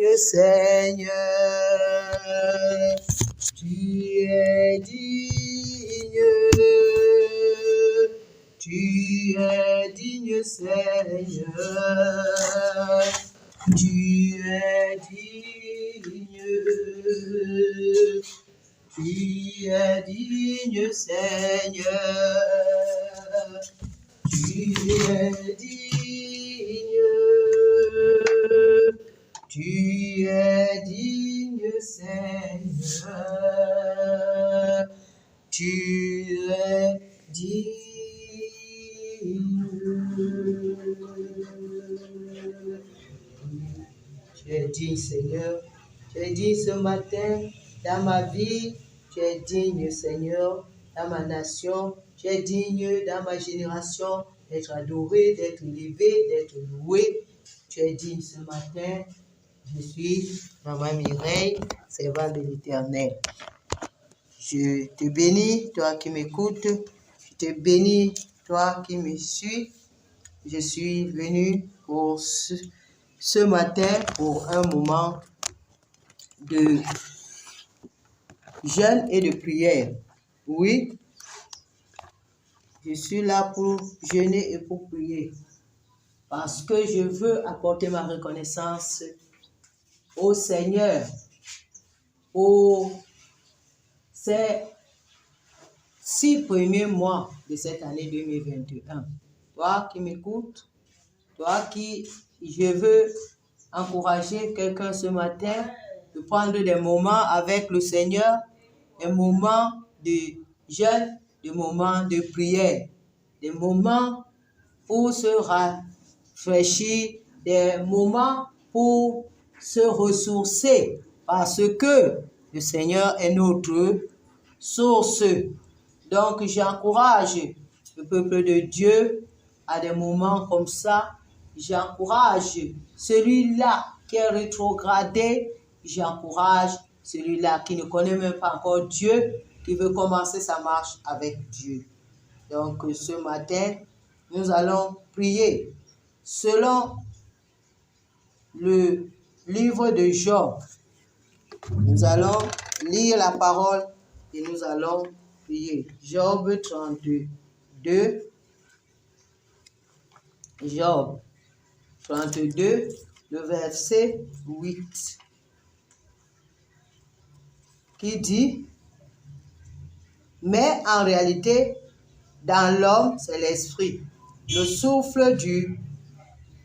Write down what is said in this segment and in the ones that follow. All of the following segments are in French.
digne, Seigneur. Tu es digne. Tu es digne, Seigneur. Tu es digne. Tu es digne, Seigneur. Tu es digne. Tu es digne, Seigneur. Tu es digne. Tu es digne, Seigneur. Tu es digne ce matin dans ma vie. Tu es digne, Seigneur, dans ma nation. Tu es digne dans ma génération d'être adoré, d'être élevé, d'être loué. Tu es digne ce matin. Je suis Maman Mireille, servante de l'Éternel. Je te bénis, toi qui m'écoutes. Je te bénis, toi qui me suis. Je suis venu pour ce matin pour un moment de jeûne et de prière. Oui, je suis là pour jeûner et pour prier parce que je veux apporter ma reconnaissance au Seigneur pour ces 6 premiers mois de cette année 2021. Toi qui m'écoutes, toi qui, je veux encourager quelqu'un ce matin de prendre des moments avec le Seigneur, des moments de jeûne, des moments de prière, des moments pour se rafraîchir, des moments pour se ressourcer parce que le Seigneur est notre source. Donc j'encourage le peuple de Dieu à des moments comme ça. J'encourage celui-là qui est rétrogradé. J'encourage celui-là qui ne connaît même pas encore Dieu, qui veut commencer sa marche avec Dieu. Donc ce matin, nous allons prier selon le livre de Job. Nous allons lire la parole et nous allons prier. Job 32. Job 32, le verset 8, qui dit: mais en réalité, dans l'homme, c'est l'esprit, le souffle du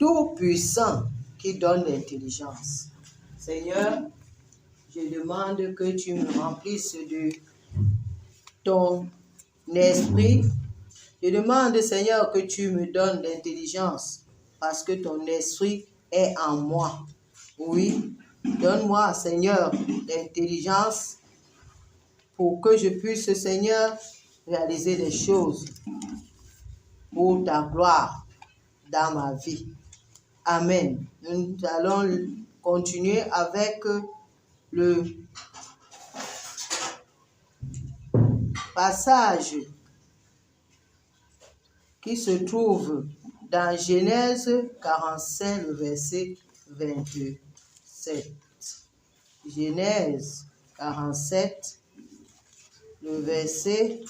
Tout-Puissant qui donne l'intelligence. Seigneur, je demande que tu me remplisses de ton esprit. Je demande, Seigneur, que tu me donnes l'intelligence parce que ton esprit est en moi. Oui, donne-moi, Seigneur, l'intelligence pour que je puisse, Seigneur, réaliser des choses pour ta gloire dans ma vie. Amen. Nous allons continuer avec le passage qui se trouve dans Genèse 45, le verset 27. Genèse 47, le verset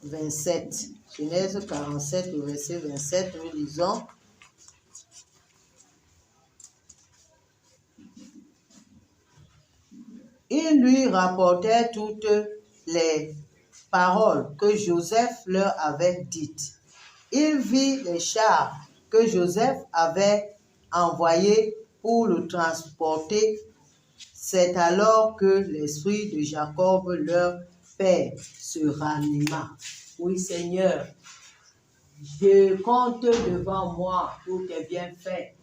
27. Genèse 47, le verset 27, nous lisons: ils lui rapportèrent toutes les paroles que Joseph leur avait dites. Il vit les chars que Joseph avait envoyés pour le transporter. C'est alors que l'esprit de Jacob, leur père, se ranima. Oui, Seigneur, je compte devant moi tous tes bienfaits.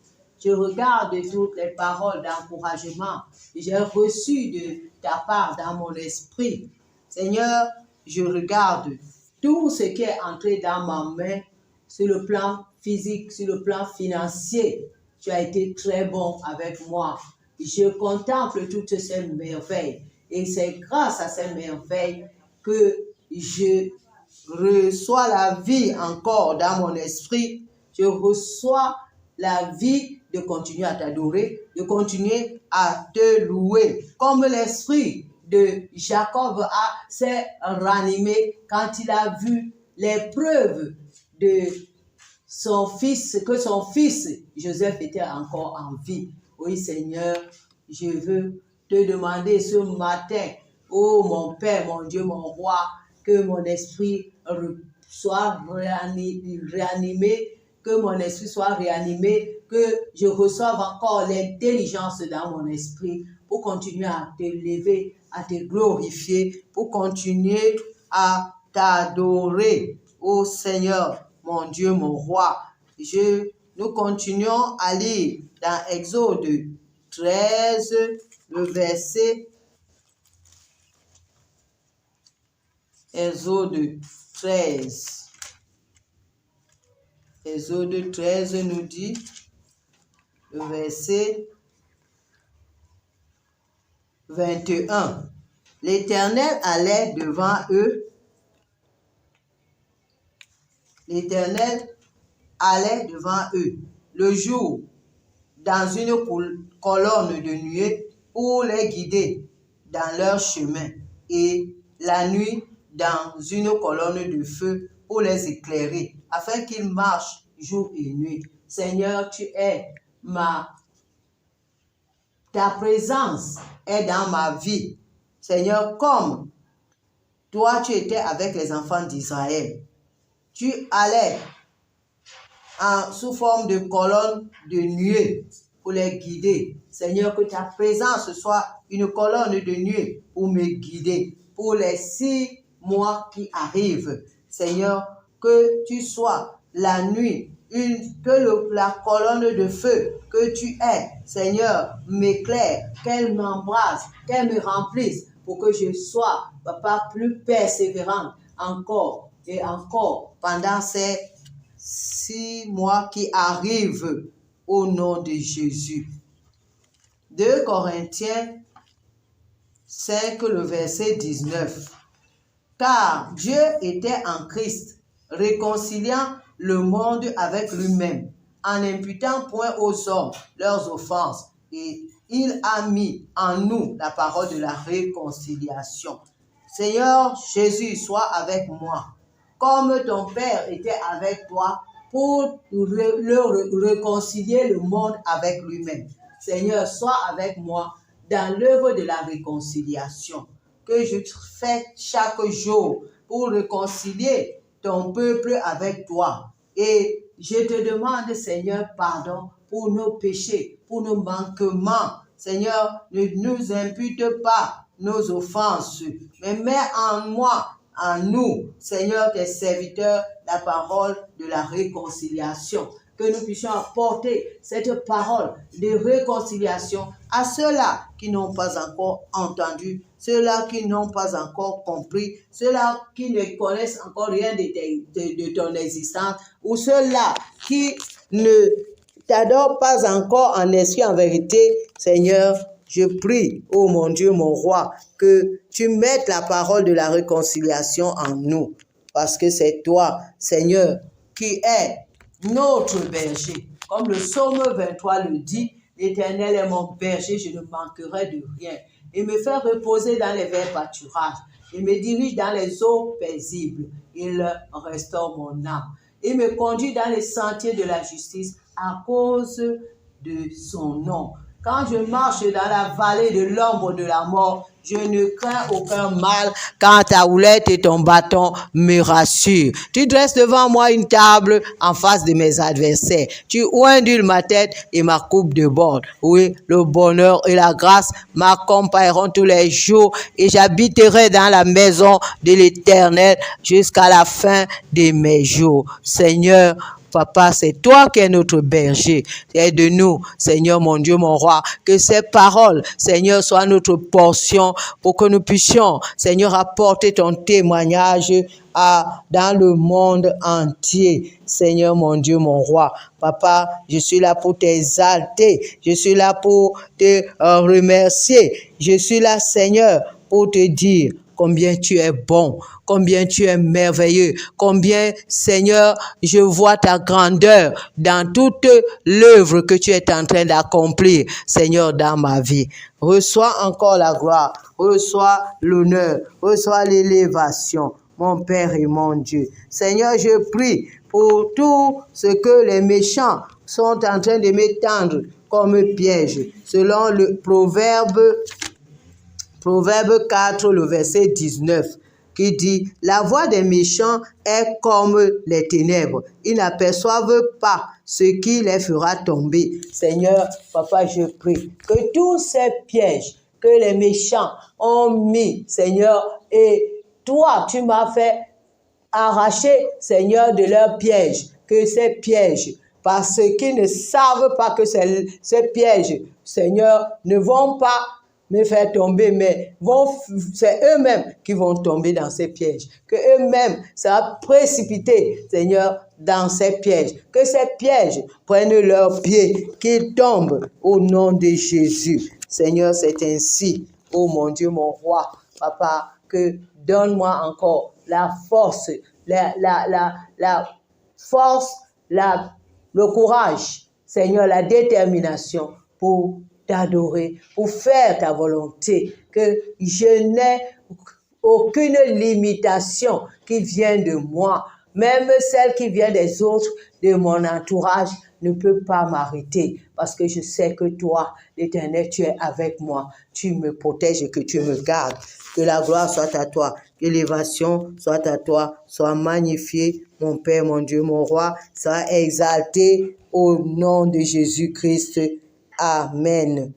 Je regarde toutes les paroles d'encouragement que j'ai reçues de ta part dans mon esprit. Seigneur, je regarde tout ce qui est entré dans ma main sur le plan physique, sur le plan financier. Tu as été très bon avec moi. Je contemple toutes ces merveilles. Et c'est grâce à ces merveilles que je reçois la vie encore dans mon esprit. Je reçois la vie de continuer à t'adorer, de continuer à te louer. Comme l'esprit de Jacob s'est ranimé quand il a vu les preuves de son fils, que son fils Joseph était encore en vie. Oui, Seigneur, je veux te demander ce matin, oh mon Père, mon Dieu, mon Roi, que mon esprit soit réanimé, que mon esprit soit réanimé, que je reçoive encore l'intelligence dans mon esprit pour continuer à t'élever, à te glorifier, pour continuer à t'adorer, ô Seigneur, mon Dieu, mon Roi. Nous continuons à lire dans Exode 13, le verset Exode 13. Exode 13 nous dit, le verset 21. L'Éternel allait devant eux. L'Éternel allait devant eux le jour dans une colonne de nuée pour les guider dans leur chemin, et la nuit dans une colonne de feu pour les éclairer, afin qu'ils marchent jour et nuit. Seigneur, tu es ta présence est dans ma vie. Seigneur, comme toi tu étais avec les enfants d'Israël, tu allais sous forme de colonne de nuée pour les guider. Seigneur, que ta présence soit une colonne de nuée pour me guider pour les 6 mois qui arrivent. Seigneur, que tu sois la nuit, la colonne de feu que tu es, Seigneur, m'éclaire, qu'elle m'embrase, qu'elle me remplisse pour que je sois, Papa, plus persévérante encore et encore pendant ces 6 mois qui arrivent au nom de Jésus. 2 Corinthiens 5, le verset 19. Car Dieu était en Christ, réconciliant le monde avec lui-même, en n'imputant point aux hommes leurs offenses, et il a mis en nous la parole de la réconciliation. Seigneur Jésus, sois avec moi, comme ton Père était avec toi, pour réconcilier le monde avec lui-même. Seigneur, sois avec moi dans l'œuvre de la réconciliation que je fais chaque jour pour réconcilier ton peuple avec toi. Et je te demande, Seigneur, pardon pour nos péchés, pour nos manquements. Seigneur, ne nous impute pas nos offenses, mais mets en moi, en nous, Seigneur, tes serviteurs, la parole de la réconciliation. Que nous puissions apporter cette parole de réconciliation à ceux-là qui n'ont pas encore entendu, ceux-là qui n'ont pas encore compris, ceux-là qui ne connaissent encore rien de ton existence, ou ceux-là qui ne t'adorent pas encore en esprit, en vérité. Seigneur, je prie, ô mon Dieu, mon Roi, que tu mettes la parole de la réconciliation en nous, parce que c'est toi, Seigneur, qui es notre berger. Comme le psaume 23 le dit, l'Éternel est mon berger, je ne manquerai de rien. Il me fait reposer dans les verts pâturages. Il me dirige dans les eaux paisibles. Il restaure mon âme. Il me conduit dans les sentiers de la justice à cause de son nom. Quand je marche dans la vallée de l'ombre de la mort, je ne crains aucun mal, car ta houlette et ton bâton me rassurent. Tu dresses devant moi une table en face de mes adversaires. Tu oindules ma tête et ma coupe déborde. Oui, le bonheur et la grâce m'accompagneront tous les jours et j'habiterai dans la maison de l'Éternel jusqu'à la fin de mes jours. Seigneur, Papa, c'est toi qui es notre berger. Aide-nous, Seigneur, mon Dieu, mon Roi, que ces paroles, Seigneur, soient notre portion pour que nous puissions, Seigneur, apporter ton témoignage dans le monde entier. Seigneur, mon Dieu, mon Roi. Papa, je suis là pour t'exalter. Je suis là pour te remercier. Je suis là, Seigneur, pour te dire combien tu es bon, combien tu es merveilleux, combien, Seigneur, je vois ta grandeur dans toute l'œuvre que tu es en train d'accomplir, Seigneur, dans ma vie. Reçois encore la gloire, reçois l'honneur, reçois l'élévation, mon Père et mon Dieu. Seigneur, je prie pour tout ce que les méchants sont en train de m'étendre comme piège, selon le Proverbe 4, le verset 19, qui dit « La voix des méchants est comme les ténèbres. Ils n'aperçoivent pas ce qui les fera tomber. » Seigneur, Papa, je prie que tous ces pièges que les méchants ont mis, Seigneur, et toi, tu m'as fait arracher, Seigneur, de leurs pièges, que ces pièges, parce qu'ils ne savent pas que ces pièges, Seigneur, ne vont pas me faire tomber, mais c'est eux-mêmes qui vont tomber dans ces pièges. Que eux-mêmes, ça va précipiter, Seigneur, dans ces pièges. Que ces pièges prennent leurs pieds, qu'ils tombent au nom de Jésus. Seigneur, c'est ainsi, oh mon Dieu, mon roi, Papa, que donne-moi encore la force, la force, le courage, Seigneur, la détermination pour t'adorer, pour faire ta volonté, que je n'ai aucune limitation qui vient de moi, même celle qui vient des autres, de mon entourage, ne peut pas m'arrêter, parce que je sais que toi, l'Éternel, tu es avec moi, tu me protèges et que tu me gardes. Que la gloire soit à toi, que l'élévation soit à toi, sois magnifié, mon Père, mon Dieu, mon roi, sois exalté au nom de Jésus-Christ. Amen.